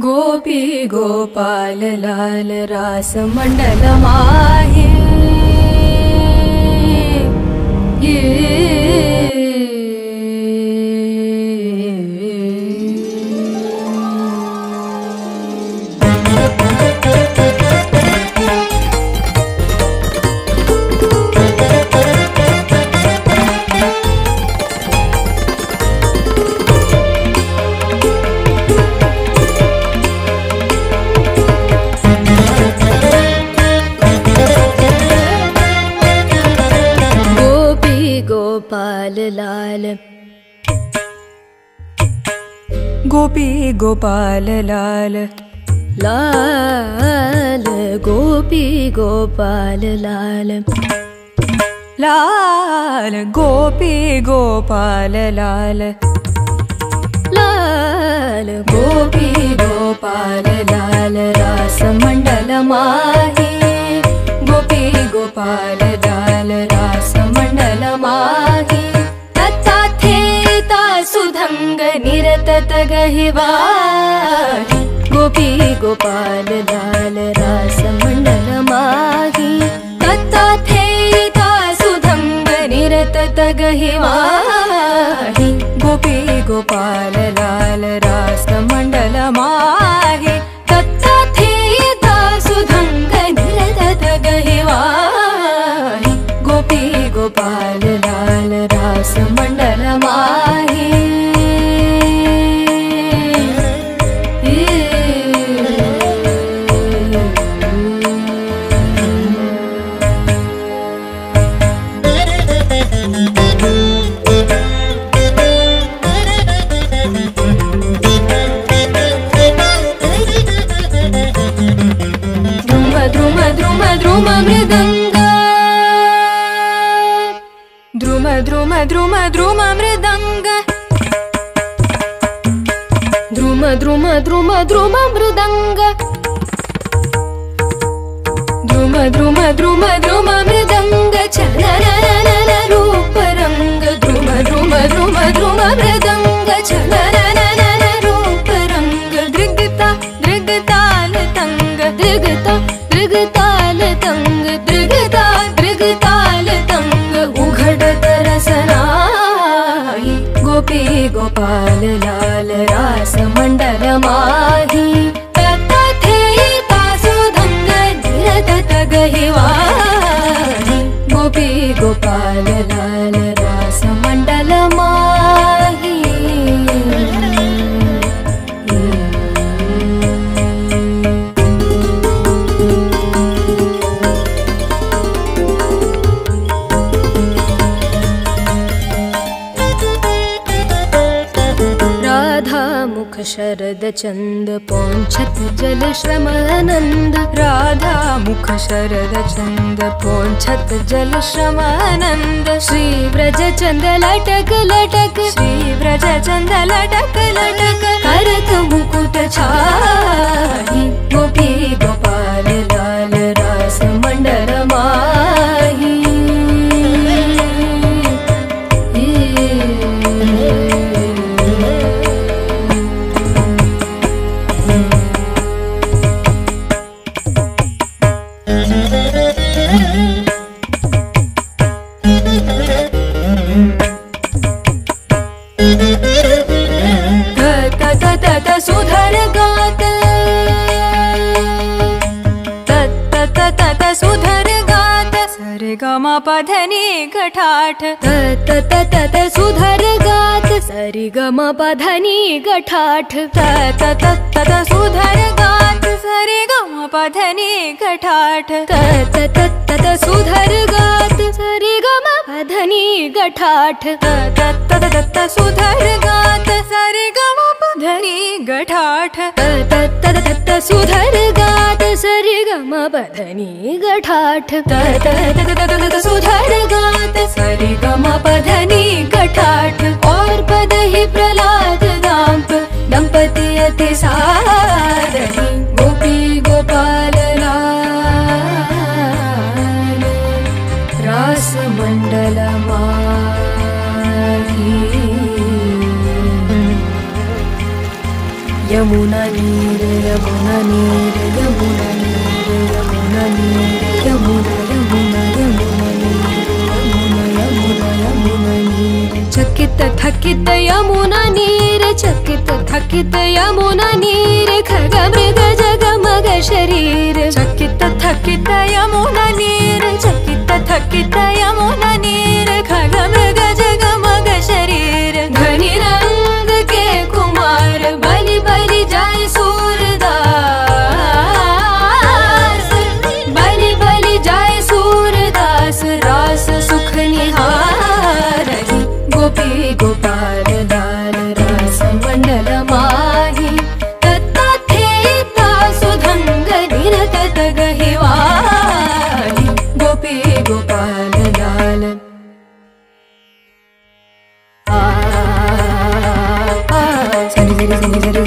गोपी गोपाल लाल रास मंडल माहे गोपाल लाल गोपी गोपाल लाल लाल गोपी गोपाल लाल लाल गोपी गोपाल लाल लाल गोपी गोपाल लाल रास मंडल माहे गोपी गोपाल लाल रास मंडल माहे तथा थेता सुधंग निरत गहिवारी गोपी गोपाल लाल रास मंडल माहे तथा थेता सुधंग निरत गहिवारी गोपी गोपाल लाल रास मंडल माहे तथा थेता सुधंग निरत गहिवारी गोपी गोपाल लाल रास मंडल माहे द्रुम मृदंग द्रुम द्रुम द्रुम द्रुम मृदंग द्रुम द्रुम द्रुम द्रुम मृदंग द्रुम द्रुम द्रुम द्रुम मृदंग चलन रूप रंग द्रुम द्रुम द्रुम द्रुम मृदंग चलन रूप रंग दृगता दृगताल तंग दृगता दृगताल तंग दृगता दृगताल तंग उघडत रसनाई गोपी गोपाल लाल रास मंडल माही तथा थेता सुधंग निरत गहिवारी गोपी गोपाल लाल रास मंडल माही मुख शरद चंद पौंछत जल श्रमानंद राधा मुख शरद चंद पौंछत जल श्रमानंद श्री व्रज चंद लटक लटक श्री व्रज चंद लटक लटक करत मुकुट छाही गोपी गोपाल लाल रास मंडल माही सुधर गात तत सुधर गात सरे गमा पधनी गठाठ तत सुधर गात सरे गमा पधनी गठाठ तत सुधर गात सरे गमा पधनी गठाठ तत सुधर गात सरे गमा पधनी गठाठ तत सुधर गात सरे गमा पधनी गठाठ तत सुधर गात सरे गमा पधनी गठाठ तत सुधर गात सरे गमा पधनी गठाठ और पद ही प्रहलाद दाम्प दंपति अति साधनी गोपी गोपाल लाल रास मंडल माही यमुना नीर यमुना नीर यमुना नीर यमुना नीर यमुना यमुना यमुना नीर यमुना यमुना यमुना नीर चकित थकित यमुना नीर चकित थकित यमुना नीर खग मृग जग मग शरीर चकित थकित यमुना नीर चकित थकित यमुना नीर खग मृग जग मग शरीर घनी रंग के कुमार बलि बलि जाय सूरदास बलि बलि जाय सूरदास रास सुख निहारहि गोपी गोपाल लाल रास मंडल माही तत्थेता सुधंग निरत गहिवाही गोपी गोपाल लाल सनि सनि सनि सनि